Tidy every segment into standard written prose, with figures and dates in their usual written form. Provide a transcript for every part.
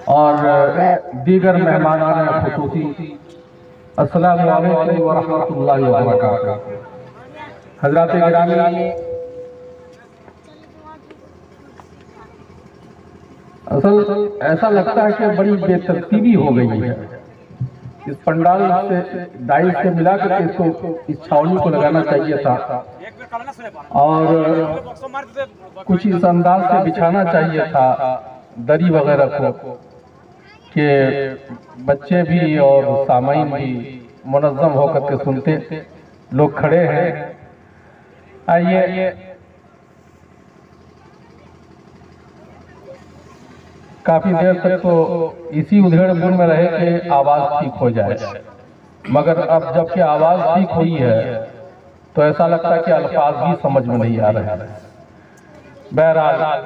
और दीगर मेहमानान खुसूसी, अस्सलामु अलैकुम व रहमतुल्लाहि व बरकातुहू। हज़रात गिरामी, असल ऐसा लगता है कि बड़ी बेतरतीबी हो गई है। इस पंडाल से डाई से मिला कर इसको इस छावनी को लगाना चाहिए था और कुछ इस अंदाज से बिछाना चाहिए था दरी वगैरह को कि बच्चे भी और सामाईन भी मुनज़्ज़म होकर के सुनते। लोग खड़े हैं, आइए काफी देर तक तो इसी उधेड़-बुन में रहे कि आवाज ठीक हो जाए, मगर अब जबकि आवाज ठीक हुई है तो ऐसा लगता है कि अल्फाज भी समझ में नहीं आ रहे हैं। बहरहाल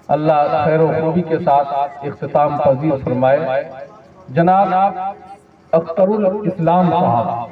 अल्लाह खैर व खूबी के साथ इख्तिताम पजीर फरमाए। जनाब अख्तरुल इस्लाम साहब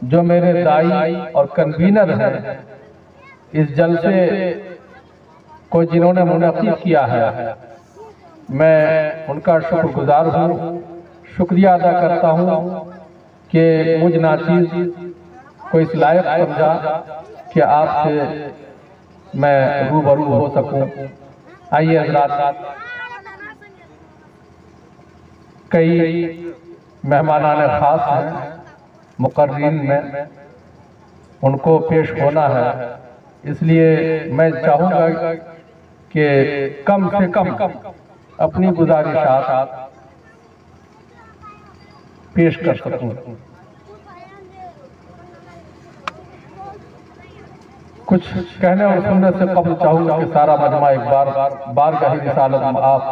जो मेरे दाई और कन्वीनर हैं इस जलसे को जिन्होंने मुनक़िद किया है, मैं उनका शुक्रगुजार हूँ। शुक्रिया अदा करता हूँ कि मुझ नाचीज़ को इस लायक समझा कि आपसे मैं रूबरू हो सकूँ। आइए हज़रात, कई मेहमानान ख़ास हैं मुक़र्रीन में, उनको पेश होना है, इसलिए मैं चाहूँगा कि कम से कम अपनी गुज़ारिशात पेश कर सकूँ। कुछ कहने और सुनने से कबल चाहूँगा कि सारा मजमा एक बारगाह रिसालत में आप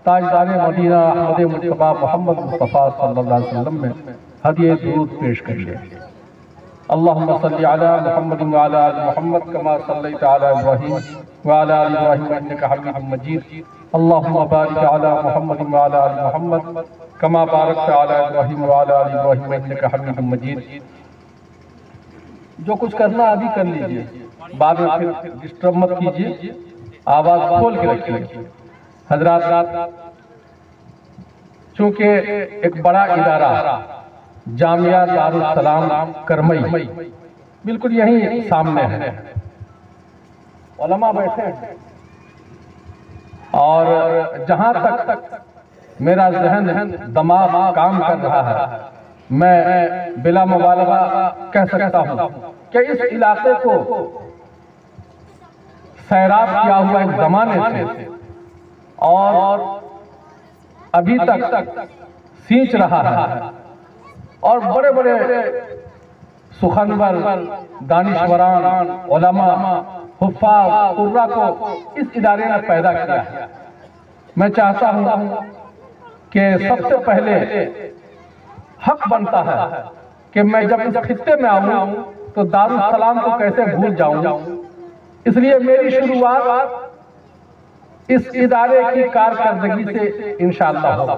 ताजदार मदीना अहमद मुज्तबा मोहम्मद मुस्तफ़ा सल्लल्लाहु अलैहि वसल्लम में हदिये दुरूद पेश करिए। अल्लाहुम्मा सल्लि अला मुहम्मद व अला आलि मुहम्मद कमा सल्लैता अला इब्राहीम व अला आलि इब्राहीम इन्नका हमीदुम मजीद। अल्लाहुम्मा बारिक अला मुहम्मद व अला आलि मुहम्मद कमा बारकता अला इब्राहीम व अला आलि इब्राहीम इन्नका हमीदुम मजीद। जो कुछ करना अभी कर लीजिए, बाद में फिर डिस्टर्ब मत कीजिए, आवाज खोल के रखिए। हजरात, चूंकि एक बड़ा इदारा जामिया दारुल सलाम करमई बिल्कुल यही सामने है, उलमा बैठे हैं और जहां तक मेरा जहन दिमाग काम कर रहा है, मैं बिला मुबालगा कह सकता हूं कि इस इलाके को सैराब किया हुआ एक जमाने से और अभी तक सींच रहा है और बड़े बड़े सुखनवर दानिशवरान उलमा हुफ़्फ़ाज़ कुर्रा को इस इदारे ने पैदा किया है। मैं चाहता हूँ कि सबसे पहले हक बनता है कि मैं जब इस खित्ते में आऊँ तो दारुल सलाम को कैसे भूल जाऊँ। इसलिए मेरी शुरुआत इस इदारे की कारकर्दगी से इंशाअल्लाह होगा।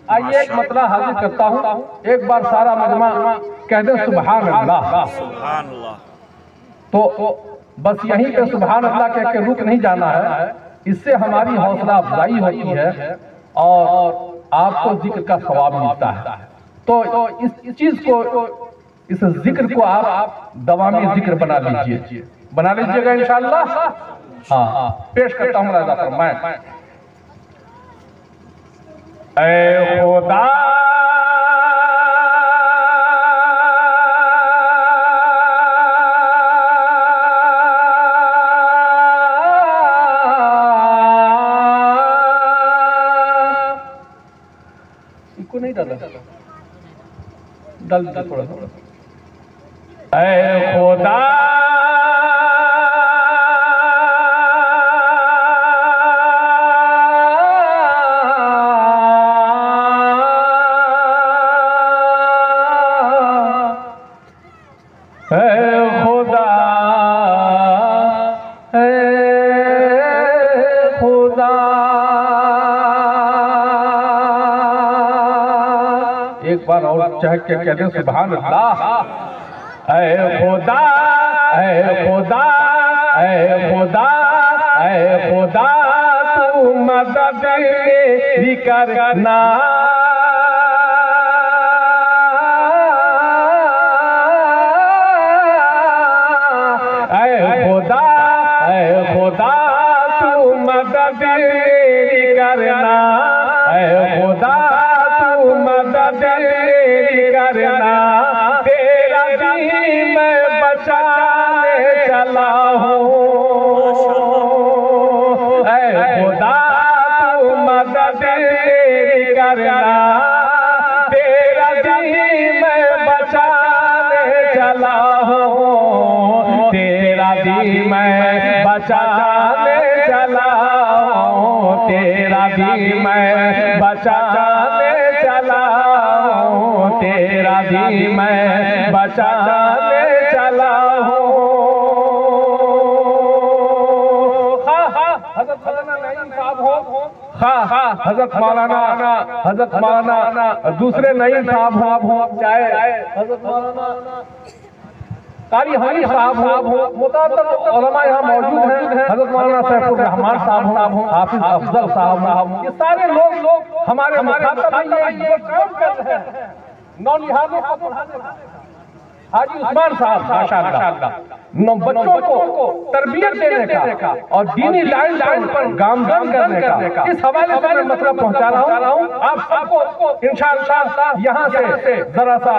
आइए एक मतला हाजिर करता हूँ, एक बार सारा मजमा कह दे सुभान अल्लाह। सुभान अल्लाह। तो बस यहीं पे सुभान अल्लाह कह के रुक नहीं जाना है, इससे हमारी हौसला अफजाई होती है और आपको जिक्र का सवाब मिलता है। तो इस चीज को, इस जिक्र को आप दवामी जिक्र बना लीजिएगा इंशाअल्लाह। हाँ, पेश करता हूँ राजा फरमाए। ऐ खुदा इसको नहीं डाला, डाल थोड़ा थोड़ा। ऐ खुदा एक बार और चाहे क्या कहते हैं सुभान अल्लाह। ऐ खुदा ऐ खुदा ऐ खुदा ऐ खुदा तू मदद मेरी करना, खुदा तू मदद मेरी करना, खुदा तू मदद मेरी करना, तेरा दीन मैं बचाने चला हूँ। खुदा तू मदद मेरी करना, तेरा दीन मैं बचाने चला हूँ, तेरा दीन मैं बचाने चला हूँ, तेरा दीन मैं बचाने चला हूँ, तेरा दीन मैं बचाने चला हूँ। हजरत मौलाना दूसरे नईम साहब हो, चाहे हजरत मौलाना कारी हानी साहब हो, मुताबिक उलमा यहाँ मौजूद हैं, हजरत मौलाना सैफुर रहमान साहब हो, हाफिज अफजल साहब हो, ये सारे लोग हमारे मुखातब हैं, ये काम कर रहे हैं नौनिहालों को पढ़ाने। हाजी उस्मान साहब माशाअल्लाह बच्चों को तरबियत देने का और दीनी लाइन पर गामजन करने का, इस हवाले से मैं मतलब पहुंचा रहा हूँ। आप सबको इंशाअल्लाह यहाँ से जरा सा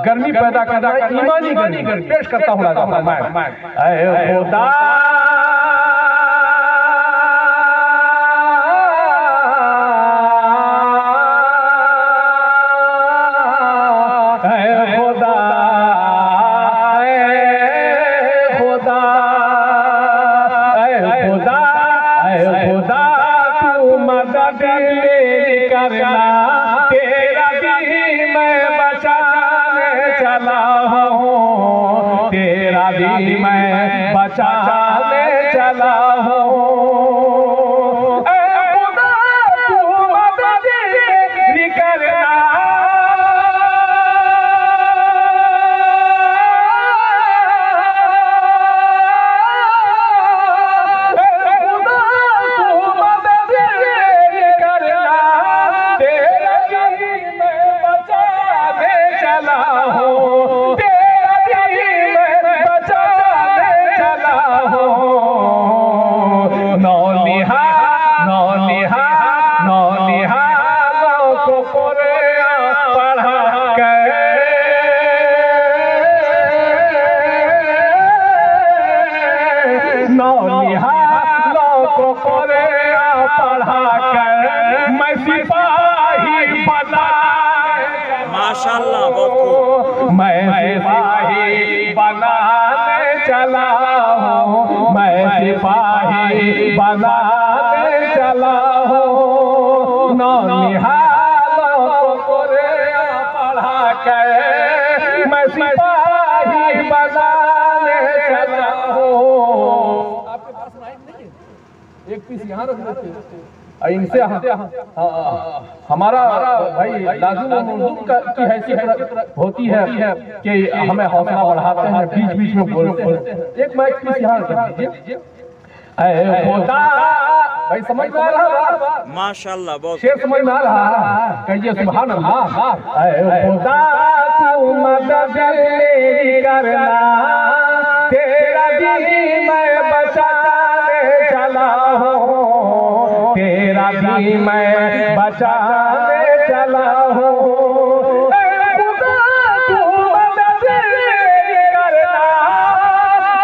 गर्मी पैदा करना है, ईमानी गर्मी पेश करता हूँ। खुदा तेरा दीन मैं बचाने चला हूँ, तेरा दीन मैं बचाने चला हूँ। खुदा तू मदद मेरी करना, माशाअल्लाह बहुत खूब। मैं सिपाही बनाने चला हूँ, मैं सिपाही बनाने चला हूँ, नौनिहालों को पढ़ा कर मैं सिपाही बनाने चला हूँ। आपके पास माइक नहीं है? एक पीस यहाँ रख देते इनसे हमारा भाई लाजिम की हैसियत होती है कि हमें हौसला बढ़ाते हैं, बीच बीच में बोलते हैं। एक माइक पीस यहाँ रख दीजिए। खुदा भाई समझ में आ रहा? माशाअल्लाह बहुत शेर समझ में आ रहा? कहिए सुभान अल्लाह। खुदा तू मदद मेरी करना, तेरा दीन मैं बचाने चला हूँ, तेरा दीन मैं बचाने चला हूँ। खुदा तू मदद मेरी करना,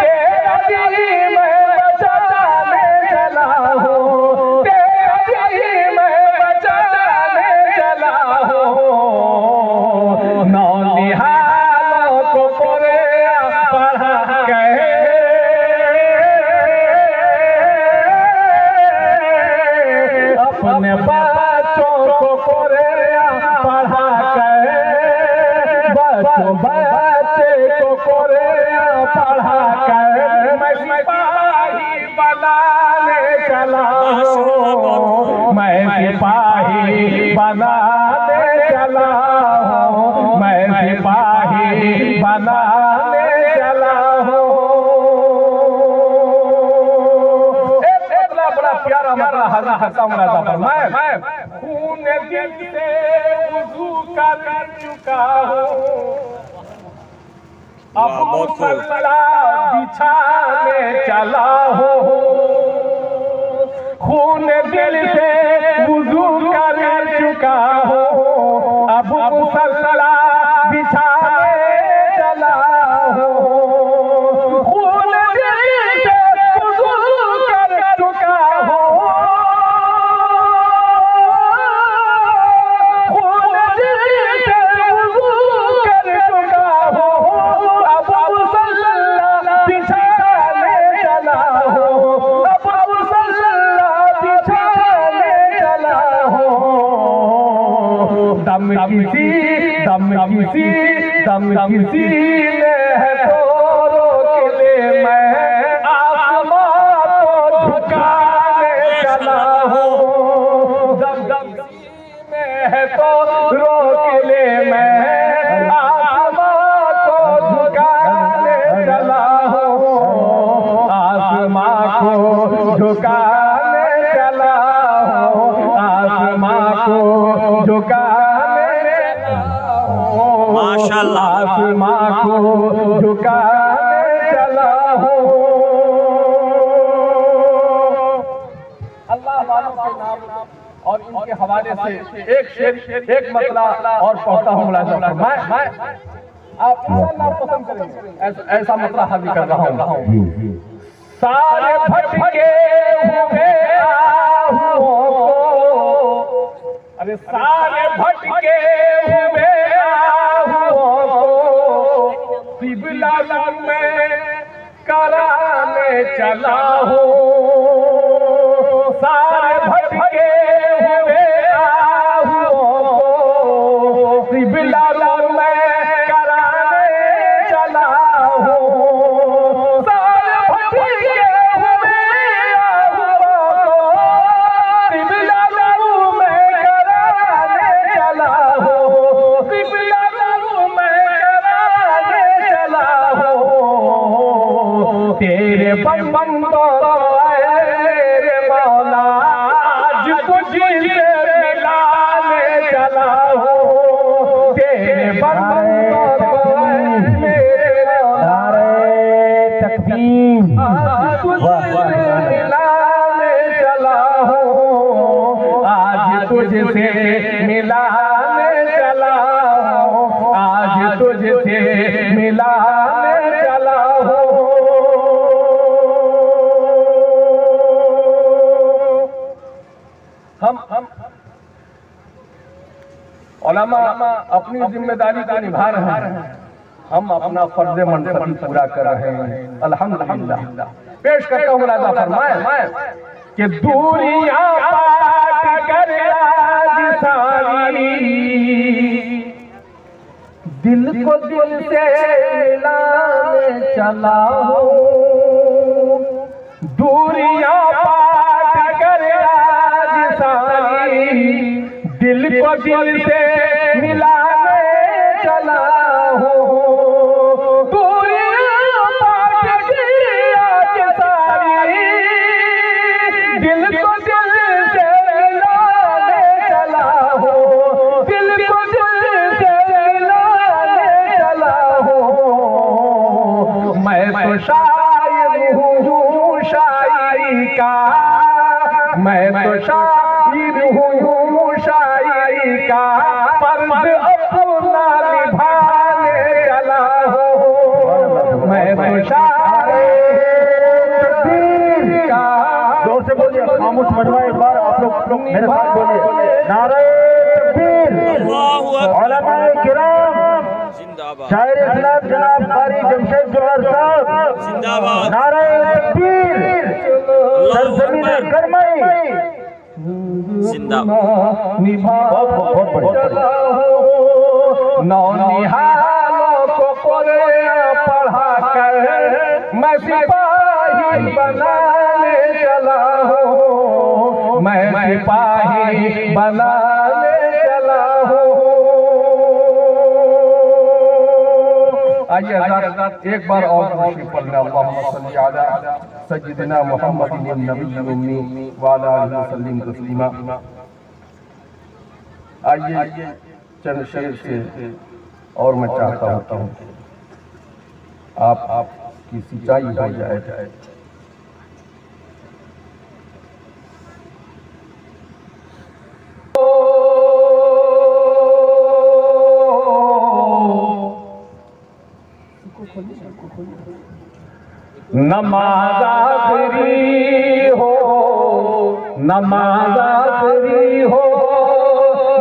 तेरा दीन मैं बचाने चला हूँ, तेरा दीन मैं बचाने चला हूँ। नौनिहालों को पढ़ा के अपने बच्चों को पढ़ा कर, बच्चे को पढ़ा कर मैं सिपाही बनाने चला हूँ, मैं सिपाही बनाने चला हूँ, मैं सिपाही बनाने चला हूँ। एक बड़ा प्यारा मतलब हाजिर करता हूँ मुलाजा फरमाए। खून दिल से वुजू कर चुका हूँ, अब मुसल्ला बिछाने चला हूँ। खून दिल से वुजू कर चुका हूँ, अब मुसल्ला बिछाने चला हूँ। खून दिल से वुजू कर चुका हूँ, खून दिल से वुजू कर चुका हूँ, अब मुसल्ला बिछाने चला हूँ, अब मुसल्ला बिछाने चला हूँ। दम किसी ने है तो रोक ले, मैं आसमां को झुकाने चला हूँ। दम किसी ने है तो रोक ले, मैं आसमां को झुकाने चला हूँ। आसमां को झुकाने चला हूँ, आसमां को झुकाने माशाअल्लाह, आसमां को झुकाने चला हूँ। अल्लाह वालों के नाम और इनके हवाले से एक शेर एक मतला और पढ़ता हूँ मुलाजा फरमाए। आप इंशाअल्लाह पसंद करेंगे, ऐसा मतला हाजिर कर रहा हूँ। सारे भटके हुए आहुओं को, अरे सारे भटके हुए आहुओं को क़िबला में कराने चला हूँ। सारे भटके हुए आहुओं को क़िबला में कराने चला हूँ। सारे भटके हुए आहुओं को क़िबला में कराने चला हूँ, क़िबला में कराने चला हूँ। तेरे बंदों मेरे मौला आज तुझसे मिलाने चला हूँ। तेरे बंदों मेरे मौला तकबीर आज तुझसे मिलाने चला हूँ, आज तुझसे मिलाने चला हूँ, आज तुझसे मिलाने चला हूँ। हम उलमा अपनी जिम्मेदारी को निभा रहे हैं, हम अपना फर्ज मंसबी पूरा कर रहे हैं अल्हम्दुलिल्लाह। पेश करता हूँ मुलाजा फरमाए कि दूरियां पाट कर आज सारी दिल को दिल से मिलाने चला हूँ। दूरियां पाट कर आज सारी दिल को दिल से मिलाने चला हूँ। दूरियां पाट कर आज सारी दिल को दिल से मिलाने चला हूँ, दिल को दिल से मिलाने चला हूँ। मैं तो शायर हूँ शायरी का, मैं तो शायर हूँ शायरी का, फर्ज अपना निभाने चला हूँ। मैं तो शायर का, जोर से बोलिए, खामोश मजमा एक बार आप लोग मेरे साथ बोलिए, नारे तकबीर। उलमाए किराम जिंदाबाद, शायर इस्लाम जनाब कारी जमशेद जोहर साहब जिंदाबाद, नारे तकबीर। सरजमीने करमई जिंदाबाद, नौनिहालों को कुरान पढ़ा कर मैं सिपाही बनाने चला हूँ, मैं सिपाही बनाने चला हूँ। आइए हज़रात एक बार और खुशी पढ़ लें। अल्लाहुम्मा सल्ली अला सय्यिदिना मुहम्मदिन नबिय्यिल उम्मी व अला आलिहि वसल्लम तस्लीमा। आइए चंद शेर से और मैं चाहता हूँ आपकी सिंचाई हो जाए। नमाज़ आखिरी हो, नमाज़ आखिरी हो,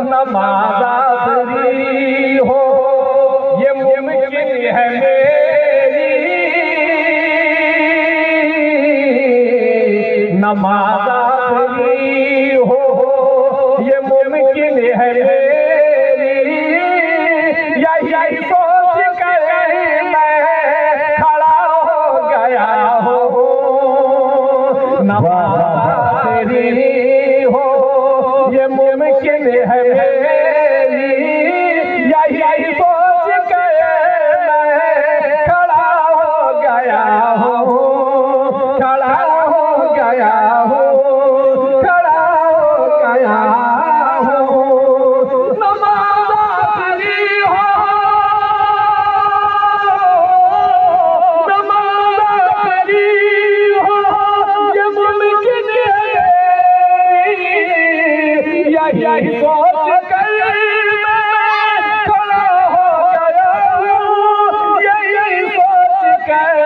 नमाज़ आखिरी हो, ये मुमकिन है मेरी। नमाज़ आखिरी हो, ये मुमकिन है मेरी। यही सोच कर मैं खड़ा हो गया हो। नमाज़ आखिरी हो, ये मुमकिन है मेरी। यही सोच कर मैं खड़ा हो गया हो, खड़ा हो गया हो, खड़ा हो गया हो। नमाज़ आखिरी हो, नमाज़ आखिरी हो, ये मुमकिन है मेरी। यही सोच कर मैं खड़ा हो गया हूँ, यही सोच कर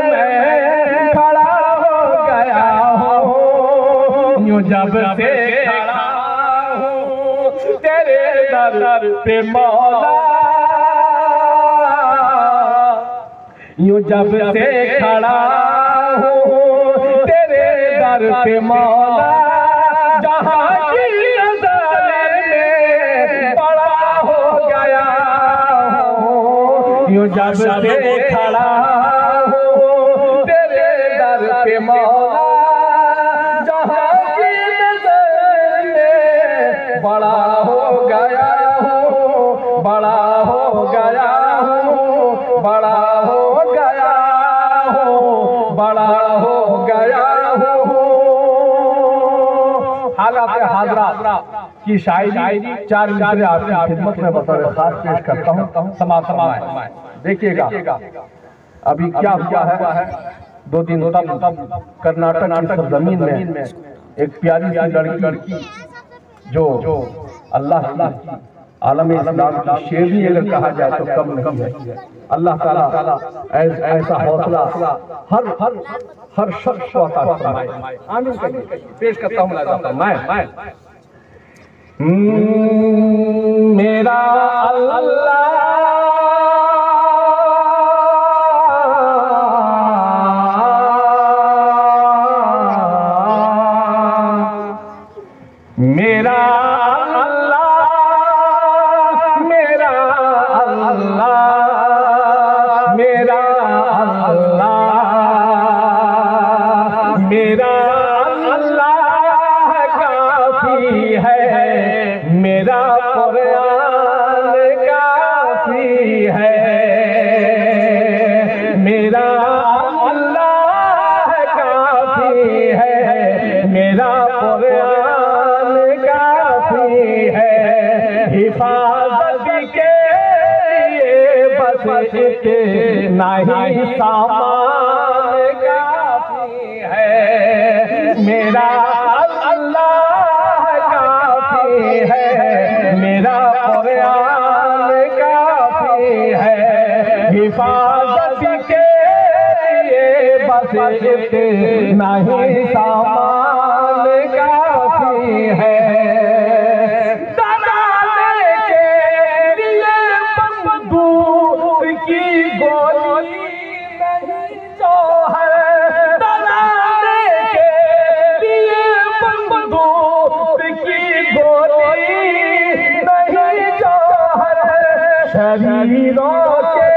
मैं खड़ा हो गया हूँ। यूं जब से खड़ा हूँ तेरे दर पे मौला, यूं जब से खड़ा हूँ तेरे दर पे मौला, जहाँ की नज़र में बड़ा हो गया हूँ। यूं जब से खड़ा हूँ तेरे दर पे मौला, जहाँ की नज़र में बड़ा हो गया हूँ, बड़ा हो गया हूँ, बड़ा हो गया हूँ, बड़ा हो गया हूँ। हालात हाजरा की शायरी चार मिसरे आपकी खिदमत में बतौर खास पेश करता हूँ। समाज देखिएगा अभी क्या हुआ है। 2 दिन तब कर्नाटक की सरजमीन में एक प्यारी सी लड़की जो अल्लाह की आलम इस्लाम की शेरनी अगर कहा जाए तो कम नहीं है। अल्लाह ताला ऐसा हौसला हर शख्स को अता फरमाए। आमीन कहिए। पेश करता हूँ मैं मेरा अल्लाह मेरा अल्लाह मेरा अल्लाह मेरा अल्लाह मेरा अल्लाह काफी है, मेरा कुरान काफी है। मेरा अल्लाह काफी है, मेरा कुरान काफी है। हिफाजत के लिए बस नहीं सामान काफी है। मेरा अल्लाह काफी है, मेरा कुरान काफी है। हिफाजत के लिए बस नहीं सामान काफी है। डराने के लिए बंदूक की गोली नहीं जौहर, डराने के लिए बंदूक की गोली नहीं जौहर। शरीरों के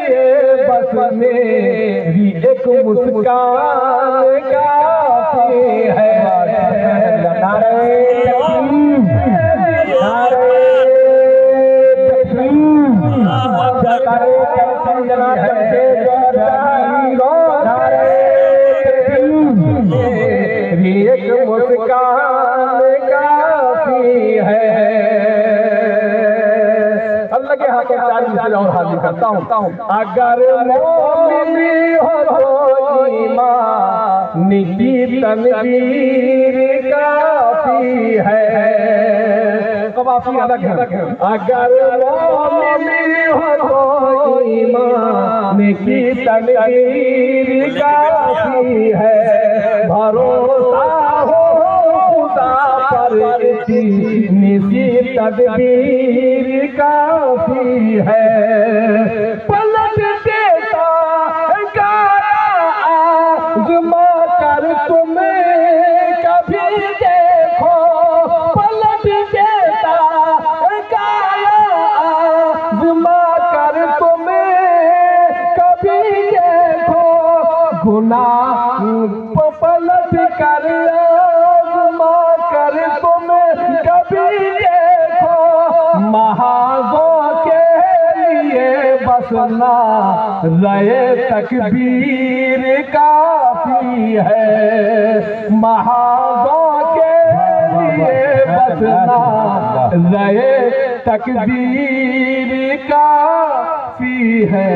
लिए बस मेरी एक मुस्कान काफी है। नारे तकबीर, नारे तकबीर। काफी है। अल्लाह के हाथों 4 मिसरे और हाजिर करता हूँ। अगर मोमिन हो तो ईमान की तनवीर काफी है। काफी अलग है। अगर मोमिन हो तो ईमान की तनवीर काफी है। भरोसा हो खुदा पर निसी तदबीर काफी है। पलट देता काया आज़मा कर तुम्हें कभी देखो। पलट देता काया आज़मा कर तुम्हें कभी देखो। गुनाह पलट कर आज़मा कर तुम्हें कभी देखो। महाजों के लिए बसना रहे तकबीर काफी है। महाजों के लिए बसना रहे तकबीर काफी है।